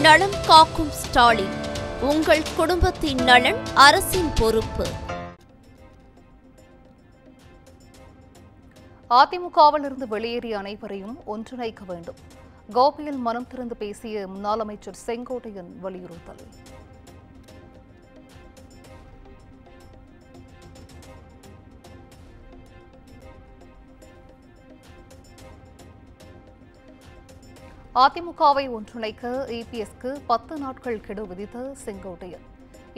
நலம் காக்கும் ஸ்டாலின். உங்கள் குடும்பத்தின் நலன் அரசின் பொறுப்பு. அதிமுகவிலிருந்து வெளியேறிய அனைவரையும் ஒன்றிணைக்க வேண்டும். கோபியில் மனம் திறந்து பேசிய முன்னாள் அமைச்சர் செங்கோட்டையன் வலியுறுத்தல். அதிமுகவை ஒன்றிணைக்க இபிஎஸ்க்கு 10 நாட்கள் கெடு விதித்த செங்கோட்டையன்.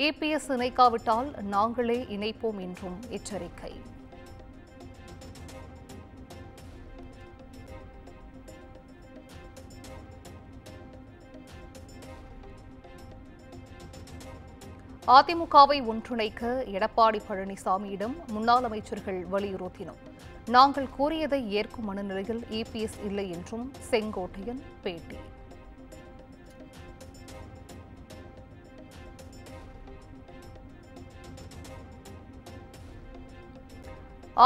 இபிஎஸ் இணைக்காவிட்டால் நாங்களே இணைப்போம் என்றும் எச்சரிக்கை. அதிமுகவை ஒன்றிணைக்க எடப்பாடி பழனிசாமியிடம் முன்னாள் அமைச்சர்கள் வலியுறுத்தினோம். நாங்கள் கூறியதை ஏற்கும் மனநிலையில் இபிஎஸ் இல்லை என்றும் செங்கோட்டையன் பேட்டி.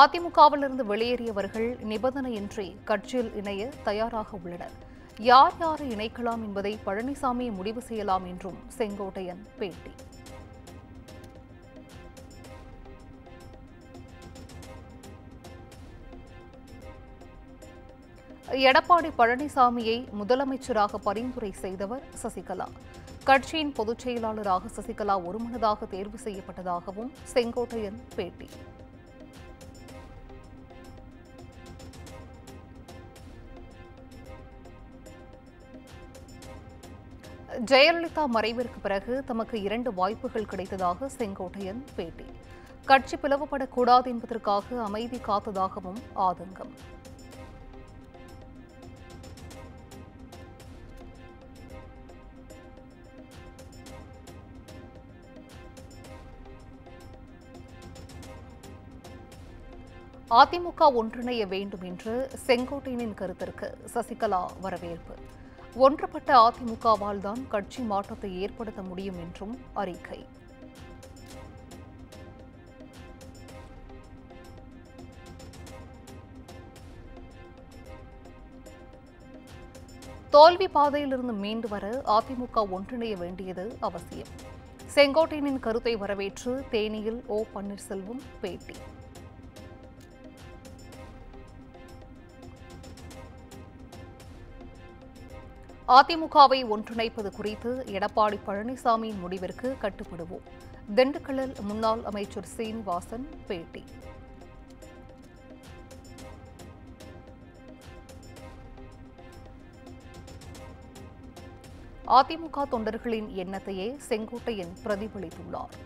அதிமுகவிலிருந்து வெளியேறியவர்கள் நிபந்தனையின்றி கட்சியில் இணைய தயாராக உள்ளனர். யார் யாரை இணைக்கலாம் என்பதை பழனிசாமி முடிவு செய்யலாம் என்றும் செங்கோட்டையன் பேட்டி. எடப்பாடி பழனிசாமியை முதலமைச்சராக பரிந்துரை செய்தவர் சசிகலா. கட்சியின் பொதுச் செயலாளராக சசிகலா ஒருமனதாக தேர்வு செய்யப்பட்டதாகவும் செங்கோட்டையன் பேட்டி. ஜெயலலிதா மறைவிற்கு பிறகு தமக்கு 2 வாய்ப்புகள் கிடைத்ததாக செங்கோட்டையன் பேட்டி. கட்சி பிளவுபடக்கூடாது என்பதற்காக அமைதி காத்ததாகவும் ஆதங்கம். அதிமுக ஒன்றிணைய வேண்டும் என்று செங்கோட்டையனின் கருத்திற்கு சசிகலா வரவேற்பு. ஒன்றுபட்ட அதிமுகவால் தான் கட்சி மாற்றத்தை ஏற்படுத்த முடியும் என்றும் அறிக்கை. தோல்வி பாதையிலிருந்து மீண்டு வர அதிமுக ஒன்றிணைய வேண்டியது அவசியம். செங்கோட்டையனின் கருத்தை வரவேற்று தேனியில் ஓ பன்னீர்செல்வம் பேட்டி. அதிமுகவை ஒன்றிணைப்பது குறித்து எடப்பாடி பழனிசாமியின் முடிவிற்கு கட்டுப்படுவோம். திண்டுக்கல்லில் முன்னாள் அமைச்சர் சீனிவாசன் பேட்டி. அதிமுக தொண்டர்களின் எண்ணத்தையே செங்கோட்டையன் பிரதிபலித்துள்ளார்.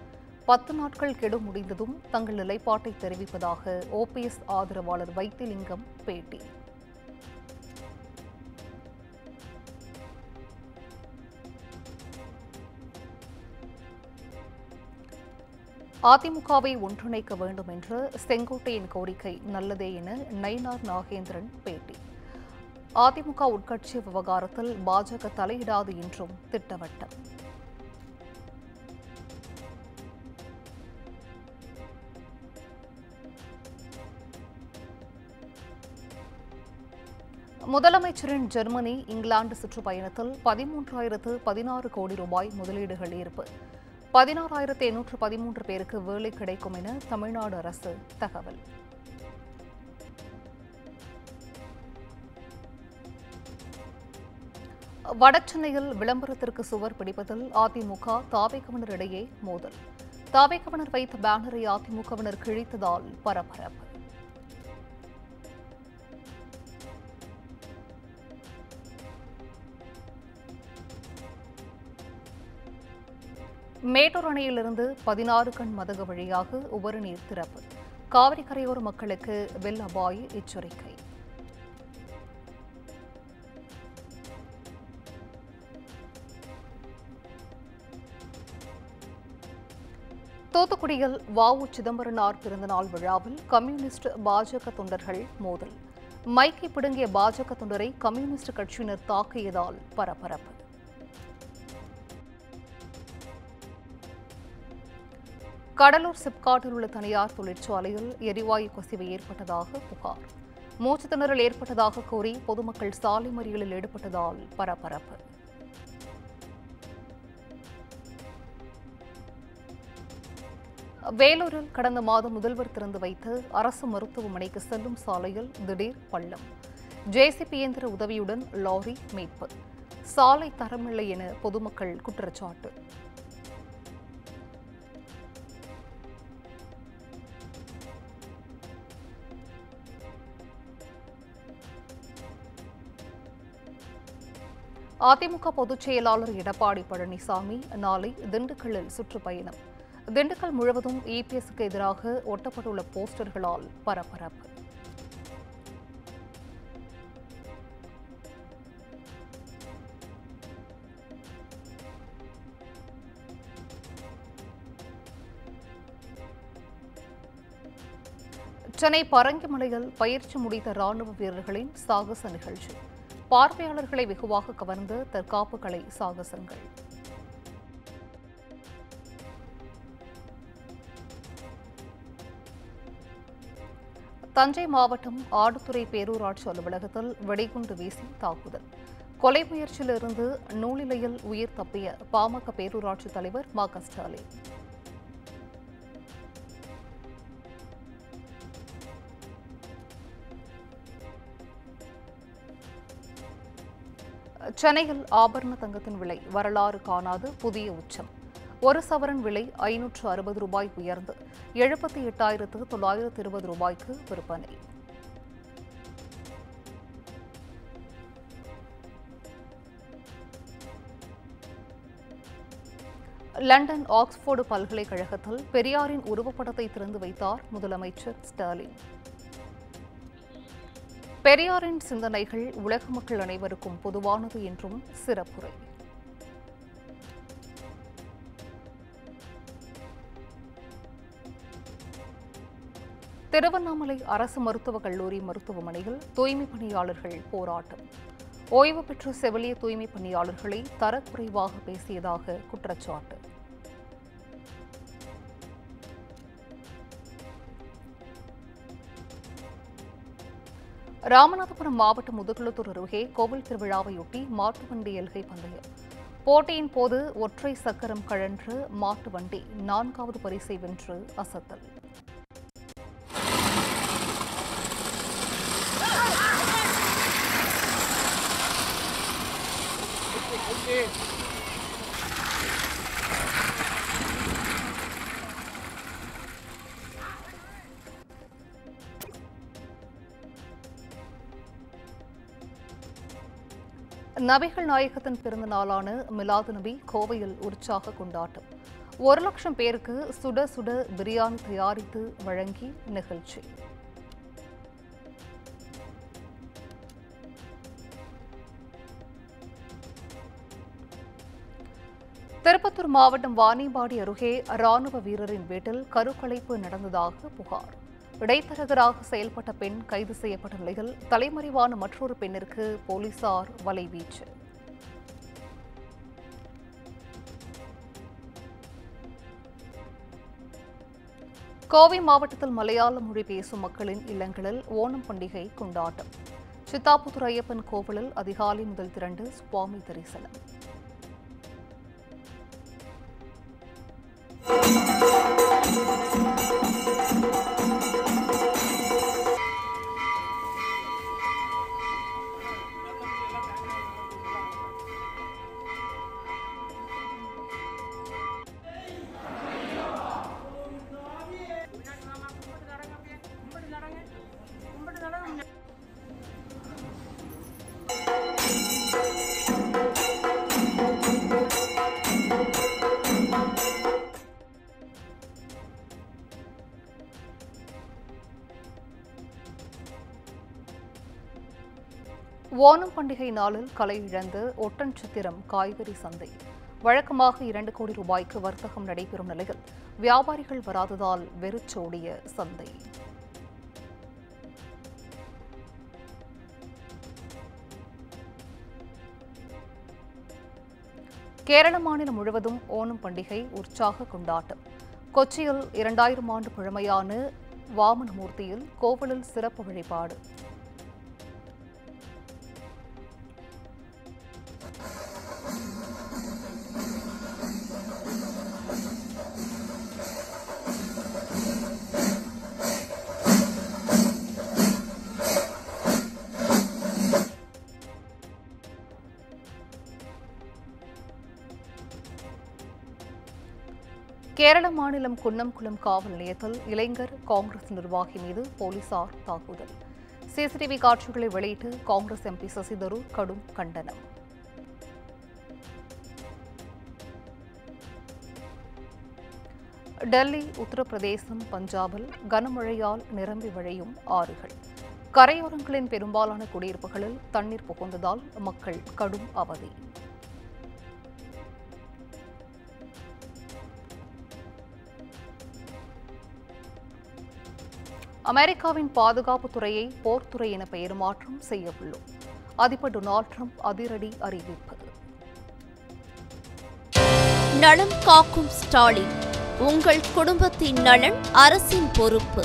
10 நாட்கள் கெடு முடிந்ததும் தங்கள் நிலைப்பாட்டை தெரிவிப்பதாக ஓபிஎஸ் ஆதரவாளர் வைத்திலிங்கம் பேட்டி. அதிமுகவை ஒன்றிணைக்க வேண்டும் என்ற செங்கோட்டையின் கோரிக்கை நல்லதே என நயினார் நாகேந்திரன் பேட்டி. அதிமுக உட்கட்சி விவகாரத்தில் பாஜக தலையிடாது என்றும் திட்டவட்டம். முதலமைச்சரின் ஜெர்மனி, இங்கிலாந்து சுற்றுப்பயணத்தில் 13,016 கோடி ரூபாய் முதலீடுகள் ஈர்ப்பு. 16,813 பேருக்கு வேலை கிடைக்கும் என தமிழ்நாடு அரசு தகவல். வடசென்னையில் விளம்பரத்திற்கு சுவர் பிடிப்பதில் அதிமுக தாவேகவினர் இடையே மோதல். தாவேகவினர் வைத்த பேனரை அதிமுகவினர் கிழித்ததால் பரபரப்பு. மேட்டூர் அணையிலிருந்து 16 கண் மதகு வழியாக உபரி நீர் திறப்பு. காவிரி கரையோர மக்களுக்கு வெள்ள அபாய எச்சரிக்கை. தூத்துக்குடியில் வ.உ. சிதம்பரனார் பிறந்தநாள் விழாவில் கம்யூனிஸ்ட் பாஜக தொண்டர்கள் மோதல். மைக்கை பிடுங்கிய பாஜக தொண்டரை கம்யூனிஸ்ட் கட்சியினர் தாக்கியதால் பரபரப்பு. கடலூர் சிப்காட்டில் உள்ள தனியார் தொழிற்சாலையில் எரிவாயு கசிவு ஏற்பட்டதாக புகார். மூச்சுத் திணறல் ஏற்பட்டதாக கூறி பொதுமக்கள் சாலை மறியலில் ஈடுபட்டதால் பரபரப்பு. வேலூரில் கடந்த மாதம் முதல்வர் திறந்து வைத்த அரசு மருத்துவமனைக்கு செல்லும் சாலையில் திடீர் பள்ளம். ஜேசிபி இயந்திர உதவியுடன் லாரி மீட்பு. சாலை தரமில்லை என பொதுமக்கள் குற்றச்சாட்டு. அதிமுக பொதுச் செயலாளர் எடப்பாடி பழனிசாமி நாளை திண்டுக்கல்லில் சுற்றுப்பயணம். திண்டுக்கல் முழுவதும் இபிஎஸ்க்கு எதிராக ஒட்டப்பட்டுள்ள போஸ்டர்களால் பரபரப்பு. சென்னை பரங்கிமலையில் பயிற்சி முடித்த ராணுவ வீரர்களின் சாகச நிகழ்ச்சி. பார்வையாளர்களை வெகுவாக கவர்ந்த தற்காப்பு கலை சாகசங்கள். தஞ்சை மாவட்டம் ஆடுதுறை பேரூராட்சி அலுவலகத்தில் வெடிகுண்டு வீசி தாக்குதல். கொலை முயற்சியிலிருந்து நூலிலையில் உயிர் தப்பிய பாமக பேரூராட்சி தலைவர் ம. ஸ்டாலின். சென்னையில் ஆபரண தங்கத்தின் விலை வரலாறு காணாத புதிய உச்சம். ஒரு சவரன் விலை 560 ரூபாய் உயர்ந்து 78,920 ரூபாய்க்கு விற்பனை. லண்டன் ஆக்ஸ்போர்டு பல்கலைக்கழகத்தில் பெரியாரின் உருவப்படத்தை திறந்து வைத்தார் முதலமைச்சர் ஸ்டாலின். பெரியாரின் சிந்தனைகள் உலக மக்கள் அனைவருக்கும் பொதுவானது என்றும் சிறப்புரை. திருவண்ணாமலை அரசு மருத்துவக் கல்லூரி மருத்துவமனையில் தூய்மை பணியாளர்கள் போராட்டம். ஓய்வு பெற்ற செவிலிய தூய்மை பணியாளர்களை தரக்குறைவாக பேசியதாக குற்றச்சாட்டு. ராமநாதபுரம் மாவட்டம் முதுகுளத்தூர் அருகே கோவில் திருவிழாவையொட்டி மாட்டு வண்டி எல்கை பந்தயம். போட்டியின் போது ஒற்றை சக்கரம் கழன்று மாட்டு வண்டி 4வது பரிசை வென்று அசத்தல். நபிகள் நாயகத்தின் பிறந்த நாளான மிலாது நபி கோவையில் உற்சாக கொண்டாட்டம். 1,00,000 பேருக்கு சுட சுட பிரியாணி தயாரித்து வழங்கி நிகழ்ச்சி. திருப்பத்தூர் மாவட்டம் வாணியம்பாடி அருகே ராணுவ வீரரின் வீட்டில் கருக்கலைப்பு நடந்ததாக புகார். இடைத்தரகராக செயல்பட்ட பெண் கைது செய்யப்பட்ட நிலையில் தலைமறைவான மற்றொரு பெண்ணிற்கு போலீசார் வலைவீச்சு. கோவை மாவட்டத்தில் மலையாள மொழி பேசும் மக்களின் இல்லங்களில் ஓணம் பண்டிகை கொண்டாட்டம். சித்தாபுத்தூர் ஐயப்பன் கோவிலில் அதிகாலை முதல் திரண்டு சுவாமி தரிசனம். ஓணம் பண்டிகை நாளில் கலை இழந்த ஒட்டன்சத்திரம் காய்கறி சந்தை. வழக்கமாக 2 கோடி ரூபாய்க்கு வர்த்தகம் நடைபெறும் நிலையில் வியாபாரிகள் வராததால் வெறிச்சோடிய சந்தை. கேரள மாநிலம் முழுவதும் ஓணம் பண்டிகை உற்சாக கொண்டாட்டம். கொச்சியில் 2000 ஆண்டு பழமையான வாமனமூர்த்தியில் கோவிலில் சிறப்பு வழிபாடு. கேரள மாநிலம் குன்னம்குளம் காவல் நிலையத்தில் இளைஞர் காங்கிரஸ் நிர்வாகி மீது போலீசார் தாக்குதல். சிசிடிவி காட்சிகளை வெளியிட்டு காங்கிரஸ் எம்பி சசி தரூர் கடும் கண்டனம். டெல்லி, உத்தரப்பிரதேசம், பஞ்சாபில் கனமழையால் நிரம்பி வழியும் ஆறுகள். கரையோரங்களின் பெரும்பாலான குடியிருப்புகளில் தண்ணீர் புகுந்ததால் மக்கள் கடும் அவதி. அமெரிக்காவின் பாதுகாப்புத் துறையை போர்த்துறை என பெயர் மாற்றம் செய்ய உள்ளோம். அதிபர் டொனால்ட் ட்ரம்ப் அதிரடி அறிவிப்பு. நலம் காக்கும் ஸ்டாலின், உங்கள் குடும்பத்தின் நலன் அரசின் பொறுப்பு.